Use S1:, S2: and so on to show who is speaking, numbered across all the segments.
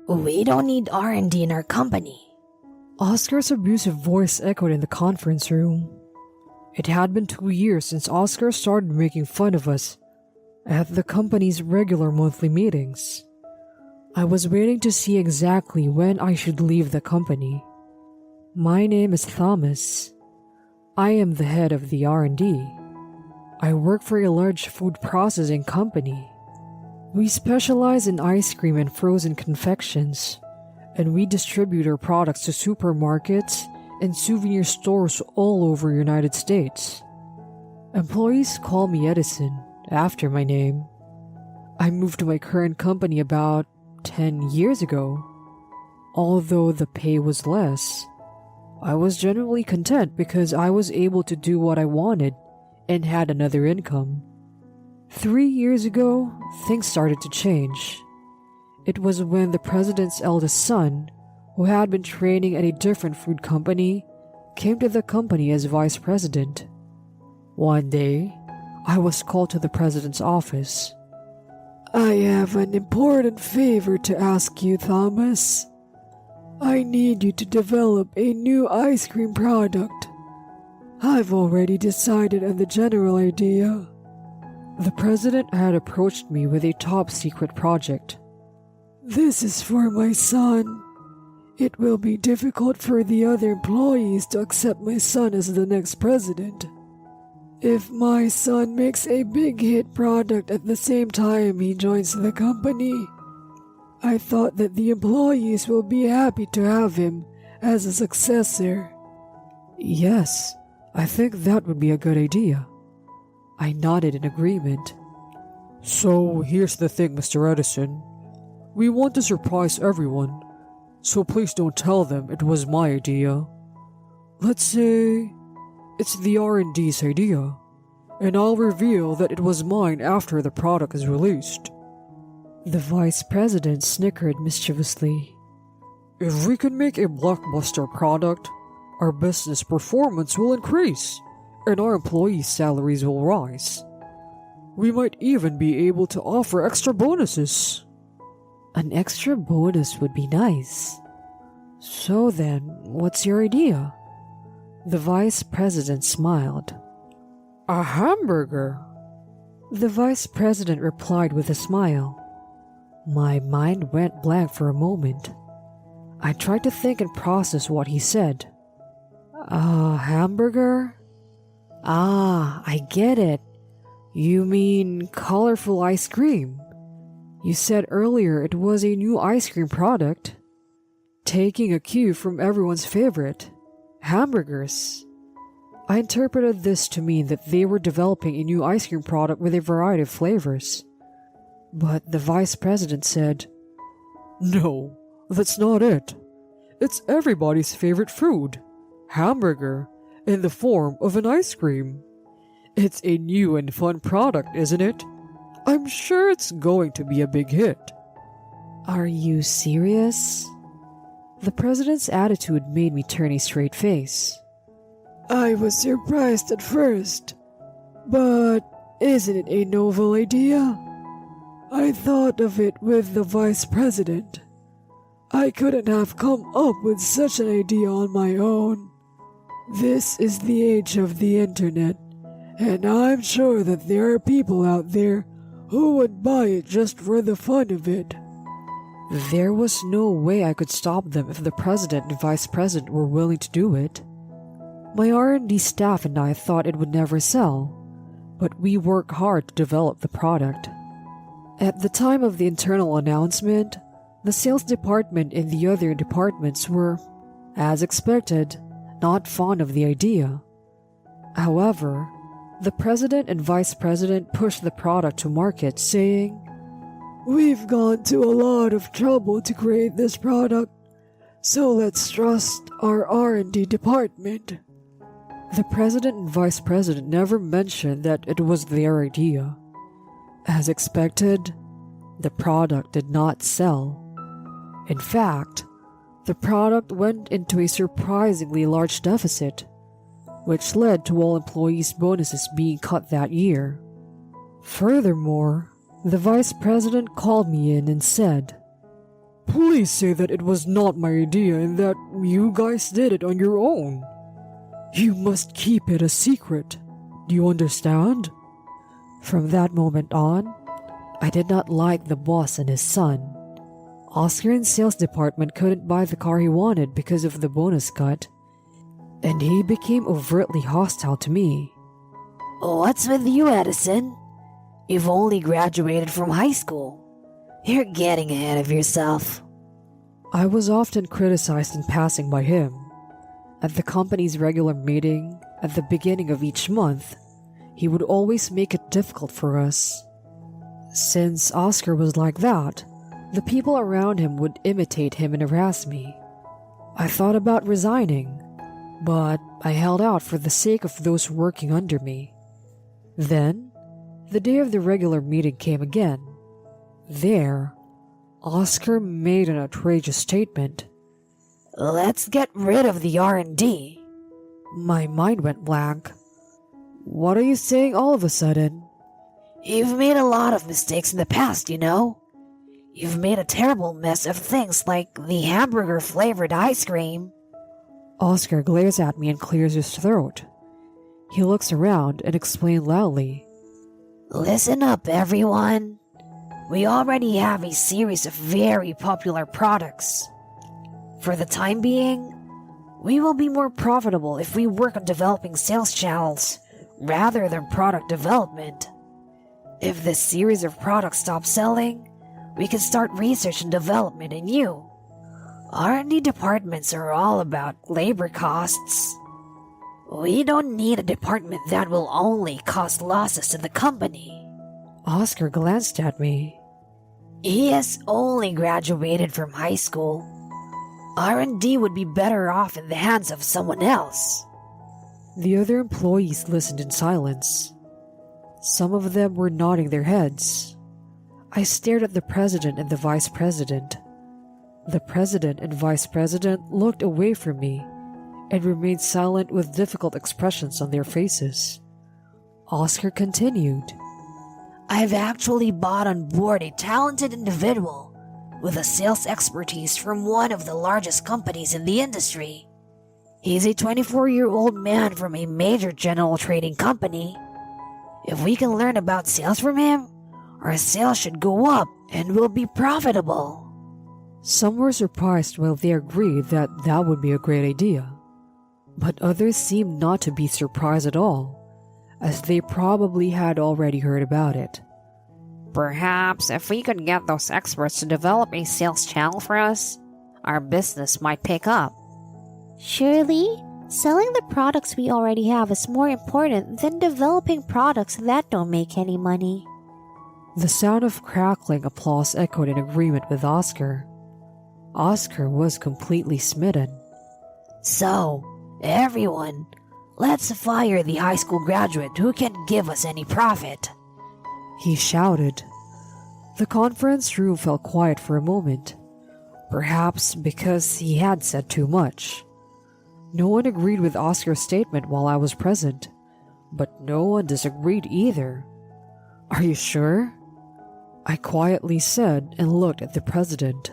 S1: We don't need R&D in our company.
S2: Oscar's abusive voice echoed in the conference room. It had been 2 years since Oscar started making fun of us at the company's regular monthly meetings. I was waiting to see exactly when I should leave the company. My name is Thomas. I am the head of the R&D. I work for a large food processing company. We specialize in ice cream and frozen confections, and we distribute our products to supermarkets and souvenir stores all over the United States. Employees call me Edison, after my name. I moved to my current company about 10 years ago. Although the pay was less, I was generally content because I was able to do what I wanted and had another income. 3 years ago, things started to change. It was when the president's eldest son, who had been training at a different food company, came to the company as vice president. One day, I was called to the president's office. "I have an important favor to ask you, Thomas. I need you to develop a new ice cream product. I've already decided on the general idea." The president had approached me with a top-secret project. "This is for my son. It will be difficult for the other employees to accept my son as the next president. If my son makes a big hit product at the same time he joins the company, I thought that the employees will be happy to have him as a successor." "Yes, I think that would be a good idea." I nodded in agreement. "So here's the thing, Mr. Edison. We want to surprise everyone, so please don't tell them it was my idea. Let's say it's the R&D's idea, and I'll reveal that it was mine after the product is released." The vice president snickered mischievously. "If we can make a blockbuster product, our business performance will increase, and our employees' salaries will rise. We might even be able to offer extra bonuses." "An extra bonus would be nice. So then, what's your idea?" The vice president smiled. "A hamburger." The vice president replied with a smile. My mind went blank for a moment. I tried to think and process what he said. "A hamburger? Ah, I get it. You mean colorful ice cream. You said earlier it was a new ice cream product. Taking a cue from everyone's favorite, hamburgers." I interpreted this to mean that they were developing a new ice cream product with a variety of flavors. But the vice president said, "No, that's not it. It's everybody's favorite food, hamburger, in the form of an ice cream. It's a new and fun product, isn't it? I'm sure it's going to be a big hit." "Are you serious?" The president's attitude made me turn a straight face. "I was surprised at first, but isn't it a novel idea? I thought of it with the vice president. I couldn't have come up with such an idea on my own. This is the age of the internet, and I'm sure that there are people out there who would buy it just for the fun of it." There was no way I could stop them if the president and vice president were willing to do it. My R&D staff and I thought it would never sell, but we worked hard to develop the product. At the time of the internal announcement, the sales department and the other departments were, as expected, not fond of the idea. However, the president and vice president pushed the product to market, saying, "We've gone to a lot of trouble to create this product, so let's trust our R&D department." The president and vice president never mentioned that it was their idea. As expected, the product did not sell. In fact, the product went into a surprisingly large deficit, which led to all employees' bonuses being cut that year. Furthermore, the vice president called me in and said, Please say that it was not my idea and that you guys did it on your own. You must keep it a secret. Do you understand? From that moment on, I did not like the boss and his son. Oscar in sales department couldn't buy the car he wanted because of the bonus cut, and he became overtly hostile to me.
S1: What's with you, Edison? You've only graduated from high school. You're getting ahead of yourself.
S2: I was often criticized in passing by him. At the company's regular meeting, at the beginning of each month, he would always make it difficult for us. Since Oscar was like that, the people around him would imitate him and harass me. I thought about resigning, but I held out for the sake of those working under me. Then, the day of the regular meeting came again. There, Oscar made an outrageous statement.
S1: Let's get rid of the R&D.
S2: My mind went blank. What are you saying all of a sudden?
S1: You've made a lot of mistakes in the past, you know. You've made a terrible mess of things like the hamburger-flavored ice cream.
S2: Oscar glares at me and clears his throat. He looks around and explains loudly.
S1: Listen up, everyone. We already have a series of very popular products. For the time being, we will be more profitable if we work on developing sales channels rather than product development. If this series of products stops selling, we can start research and development in new. R&D departments are all about labor costs. We don't need a department that will only cause losses to the company.
S2: Oscar glanced at me.
S1: He has only graduated from high school. R&D would be better off in the hands of someone else.
S2: The other employees listened in silence. Some of them were nodding their heads. I stared at the president and the vice president. The president and vice president looked away from me and remained silent with difficult expressions on their faces. Oscar continued.
S1: I've actually bought on board a talented individual with a sales expertise from one of the largest companies in the industry. He's a 24-year-old man from a major general trading company. If we can learn about sales from him, our sales should go up and we'll be profitable.
S2: Some were surprised while they agreed that that would be a great idea. But others seemed not to be surprised at all, as they probably had already heard about it.
S3: Perhaps if we could get those experts to develop a sales channel for us, our business might pick up.
S4: Surely, selling the products we already have is more important than developing products that don't make any money.
S2: The sound of crackling applause echoed in agreement with Oscar. Oscar was completely smitten.
S1: So, everyone, let's fire the high school graduate who can't give us any profit.
S2: He shouted. The conference room fell quiet for a moment, perhaps because he had said too much. No one agreed with Oscar's statement while I was present, but no one disagreed either. Are you sure? I quietly said and looked at the president.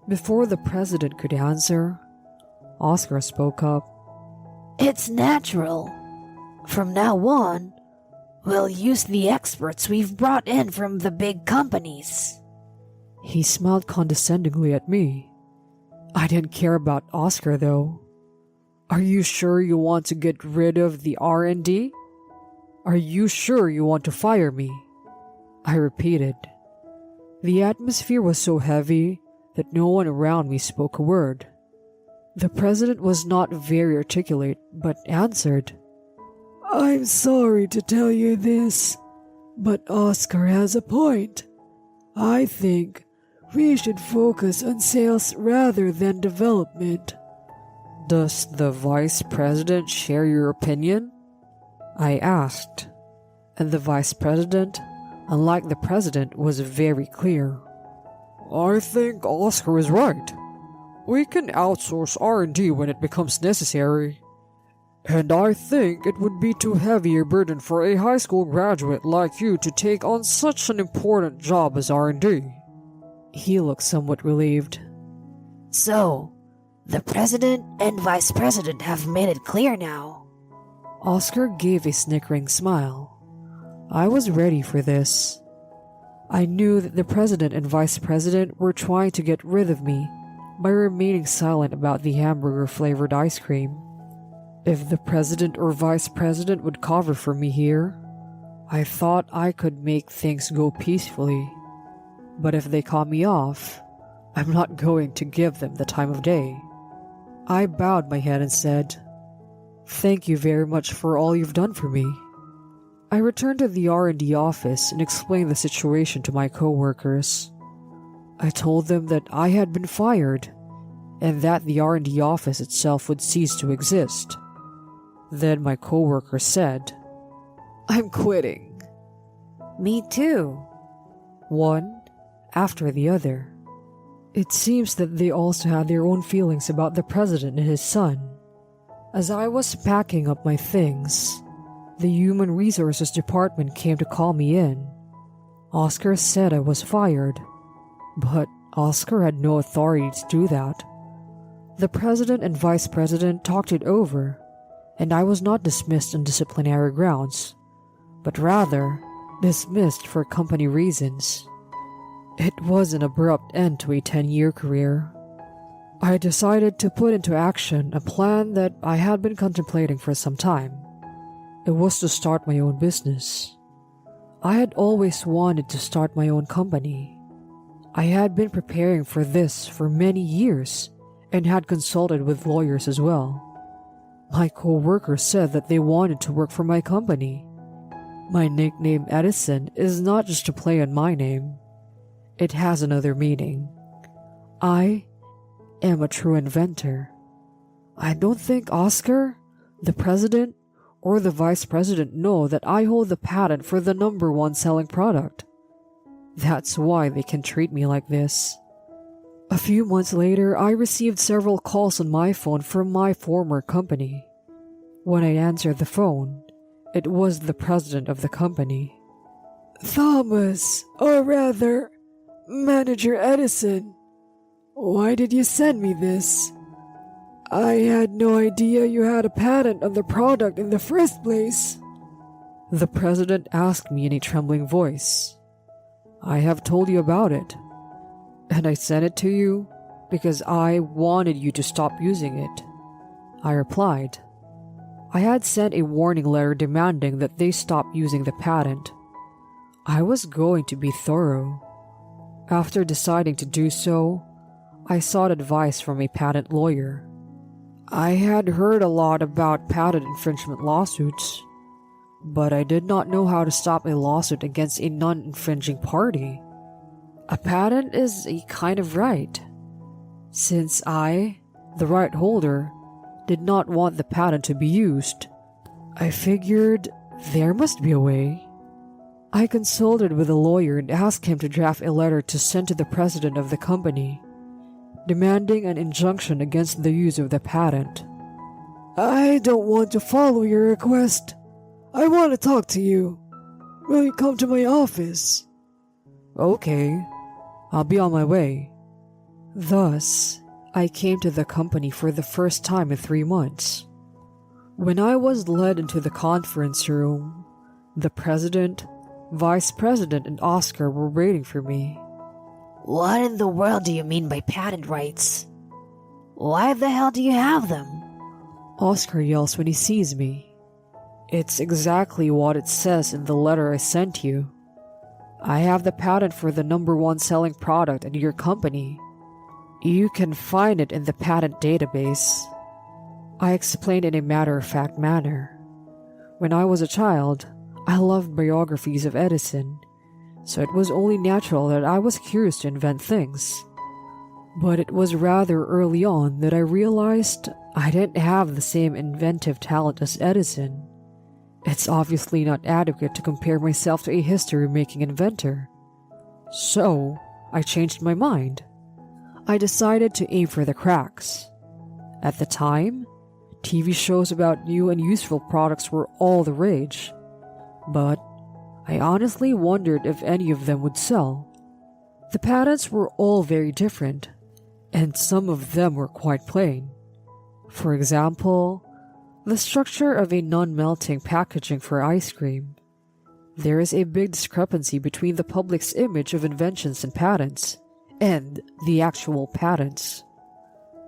S2: Before the president could answer, Oscar spoke up.
S1: It's natural. From now on, we'll use the experts we've brought in from the big companies.
S2: He smiled condescendingly at me. I didn't care about Oscar though. Are you sure you want to get rid of the R&D? Are you sure you want to fire me? I repeated. The atmosphere was so heavy that no one around me spoke a word. The president was not very articulate, but answered. I'm sorry to tell you this, but Oscar has a point. I think we should focus on sales rather than development. Does the vice president share your opinion? I asked, and the vice president, unlike the president, was very clear. I think Oscar is right. We can outsource R&D when it becomes necessary. And I think it would be too heavy a burden for a high school graduate like you to take on such an important job as R&D. He looked somewhat relieved.
S1: So, the president and vice president have made it clear now.
S2: Oscar gave a snickering smile. I was ready for this. I knew that the president and vice president were trying to get rid of me by remaining silent about the hamburger-flavored ice cream. If the president or vice president would cover for me here, I thought I could make things go peacefully. But if they caught me off, I'm not going to give them the time of day. I bowed my head and said, "Thank you very much for all you've done for me." I returned to the R&D office and explained the situation to my coworkers. I told them that I had been fired and that the R&D office itself would cease to exist. Then my coworker said, "I'm quitting."
S3: Me too.
S2: One after the other. It seems that they also had their own feelings about the president and his son. As I was packing up my things, the Human Resources Department came to call me in. Oscar said I was fired, but Oscar had no authority to do that. The president and vice president talked it over, and I was not dismissed on disciplinary grounds, but rather dismissed for company reasons. It was an abrupt end to a 10-year career. I decided to put into action a plan that I had been contemplating for some time. It was to start my own business. I had always wanted to start my own company. I had been preparing for this for many years and had consulted with lawyers as well. My co-workers said that they wanted to work for my company. My nickname Edison is not just a play on my name. It has another meaning. I am a true inventor. I don't think Oscar, the president, or the vice president know that I hold the patent for the #1 selling product. That's why they can treat me like this. A few months later, I received several calls on my phone from my former company. When I answered the phone, it was the president of the company. "Thomas, or rather, Manager Edison, why did you send me this? I had no idea you had a patent on the product in the first place." The president asked me in a trembling voice. "I have told you about it, and I sent it to you because I wanted you to stop using it," I replied. I had sent a warning letter demanding that they stop using the patent. I was going to be thorough. After deciding to do so, I sought advice from a patent lawyer. I had heard a lot about patent infringement lawsuits, but I did not know how to stop a lawsuit against a non-infringing party. A patent is a kind of right. Since I, the right holder, did not want the patent to be used, I figured there must be a way. I consulted with a lawyer and asked him to draft a letter to send to the president of the company, demanding an injunction against the use of the patent. "I don't want to follow your request. I want to talk to you. Will you come to my office?" "Okay, I'll be on my way." Thus, I came to the company for the first time in 3 months. When I was led into the conference room, the president, vice president, and Oscar were waiting for me.
S1: What in the world do you mean by patent rights? Why the hell do you have them?
S2: Oscar yells when he sees me. It's exactly what it says in the letter I sent you. I have the patent for the #1 selling product at your company. You can find it in the patent database. I explained in a matter-of-fact manner. When I was a child, I loved biographies of Edison, so it was only natural that I was curious to invent things. But it was rather early on that I realized I didn't have the same inventive talent as Edison. It's obviously not adequate to compare myself to a history-making inventor. So, I changed my mind. I decided to aim for the cracks. At the time, TV shows about new and useful products were all the rage. But I honestly wondered if any of them would sell. The patents were all very different, and some of them were quite plain. For example, the structure of a non-melting packaging for ice cream. There is a big discrepancy between the public's image of inventions and patents, and the actual patents.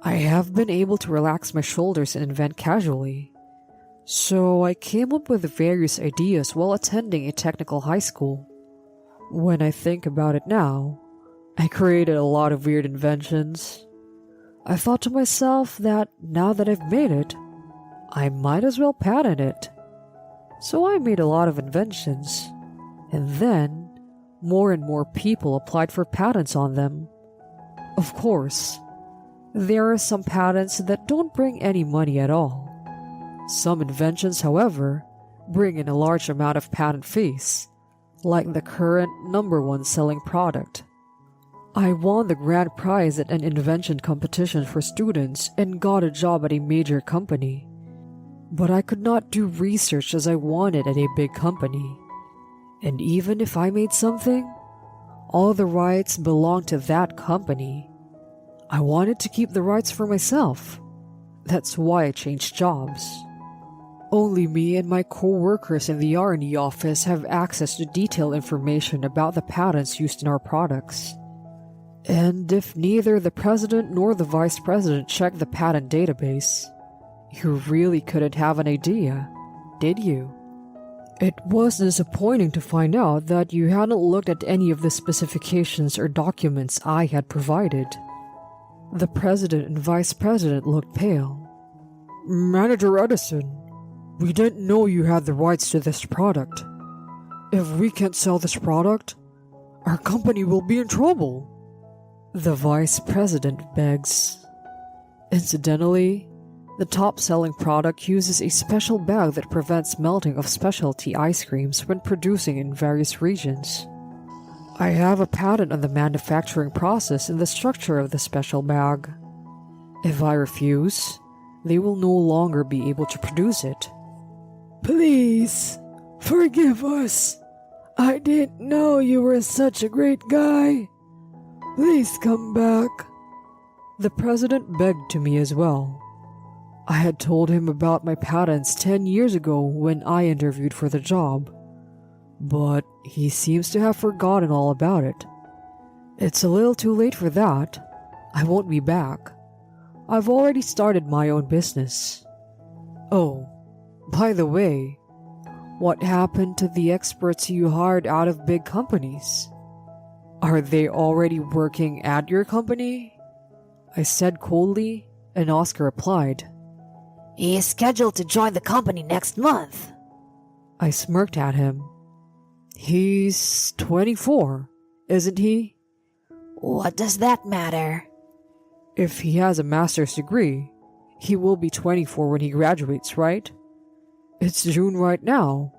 S2: I have been able to relax my shoulders and invent casually. So I came up with various ideas while attending a technical high school. When I think about it now, I created a lot of weird inventions. I thought to myself that now that I've made it, I might as well patent it. So I made a lot of inventions, and then more and more people applied for patents on them. Of course, there are some patents that don't bring any money at all. Some inventions, however, bring in a large amount of patent fees, like the current #1 selling product. I won the grand prize at an invention competition for students and got a job at a major company. But I could not do research as I wanted at a big company. And even if I made something, all the rights belonged to that company. I wanted to keep the rights for myself. That's why I changed jobs. Only me and my co-workers in the R&D office have access to detailed information about the patents used in our products. And if neither the president nor the vice president checked the patent database, you really couldn't have an idea, did you? It was disappointing to find out that you hadn't looked at any of the specifications or documents I had provided. The president and vice president looked pale. Manager Edison, we didn't know you had the rights to this product. If we can't sell this product, our company will be in trouble. The vice president begs. Incidentally, the top-selling product uses a special bag that prevents melting of specialty ice creams when producing in various regions. I have a patent on the manufacturing process and the structure of the special bag. If I refuse, they will no longer be able to produce it. Please, forgive us. I didn't know you were such a great guy. Please come back. The president begged to me as well. I had told him about my patents 10 years ago when I interviewed for the job, but he seems to have forgotten all about it. It's a little too late for that. I won't be back. I've already started my own business. Oh, by the way, what happened to the experts you hired out of big companies? Are they already working at your company? I said coldly, and Oscar replied,
S1: He is scheduled to join the company next month.
S2: I smirked at him. He's 24, isn't he?
S1: What does that matter?
S2: If he has a master's degree, he will be 24 when he graduates, right? It's June right now,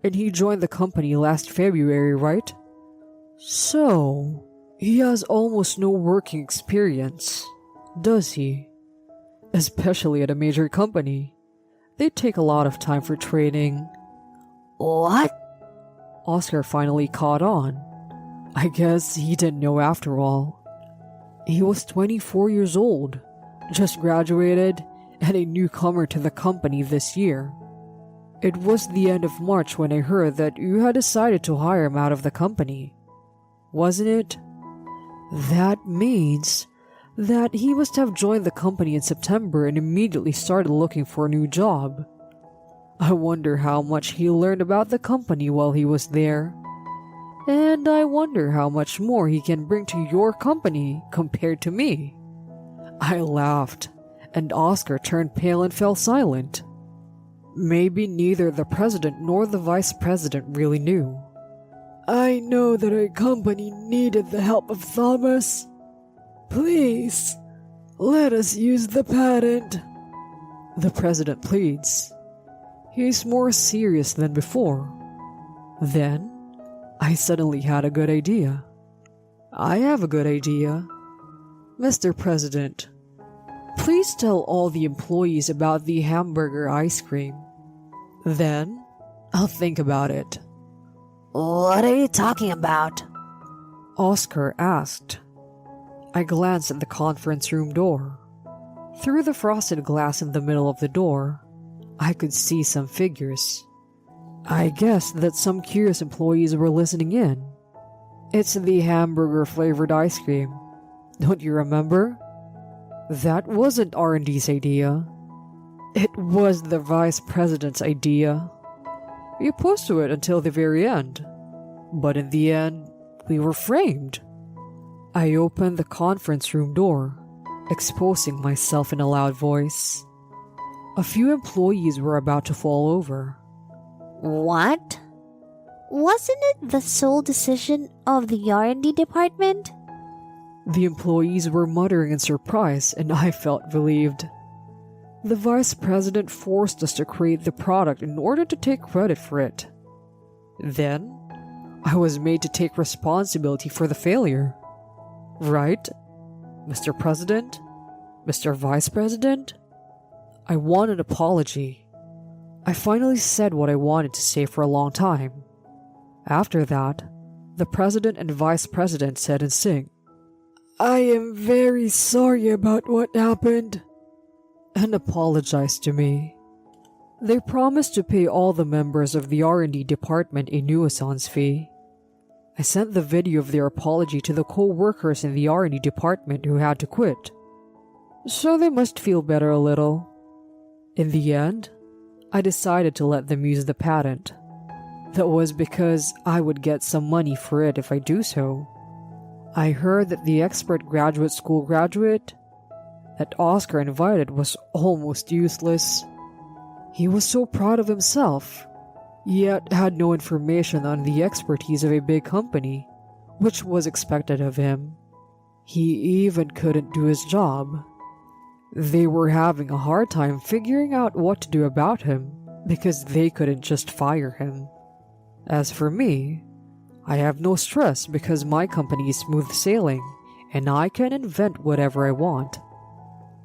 S2: and he joined the company last February, right? So, he has almost no working experience, does he? Especially at a major company. They take a lot of time for training.
S1: What?
S2: Oscar finally caught on. I guess he didn't know after all. He was 24 years old, just graduated, and a newcomer to the company this year. It was the end of March when I heard that you had decided to hire him out of the company. Wasn't it? That means that he must have joined the company in September and immediately started looking for a new job. I wonder how much he learned about the company while he was there. And I wonder how much more he can bring to your company compared to me. I laughed, and Oscar turned pale and fell silent. Maybe neither the president nor the vice president really knew. I know that our company needed the help of Thomas. Please, let us use the patent. The president pleads. He's more serious than before. Then, I suddenly had a good idea. I have a good idea. Mr. President, please tell all the employees about the hamburger ice cream. Then, I'll think about it.
S1: What are you talking about?
S2: Oscar asked. I glanced at the conference room door. Through the frosted glass in the middle of the door, I could see some figures. I guessed that some curious employees were listening in. It's the hamburger-flavored ice cream. Don't you remember? That wasn't R&D's idea. It was the vice president's idea. We opposed to it until the very end. But in the end, we were framed. I opened the conference room door, exposing myself in a loud voice. A few employees were about to fall over.
S4: What? Wasn't it the sole decision of the R&D department?
S2: The employees were muttering in surprise, and I felt relieved. The vice president forced us to create the product in order to take credit for it. Then, I was made to take responsibility for the failure. Right, Mr. President? Mr. Vice President? I want an apology. I finally said what I wanted to say for a long time. After that, the president and vice president said in sync, "I am very sorry about what happened," and apologized to me. They promised to pay all the members of the R&D department a nuisance fee. I sent the video of their apology to the co-workers in the R&D department who had to quit, so they must feel better a little. In the end, I decided to let them use the patent. That was because I would get some money for it if I do so. I heard that the expert graduate school graduate that Oscar invited was almost useless. He was so proud of himself, yet had no information on the expertise of a big company, which was expected of him. He even couldn't do his job. They were having a hard time figuring out what to do about him because they couldn't just fire him. As for me, I have no stress because my company is smooth sailing and I can invent whatever I want.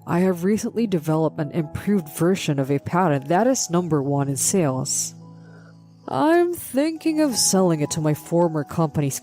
S2: I have recently developed an improved version of a patent that is #1 in sales. I'm thinking of selling it to my former company's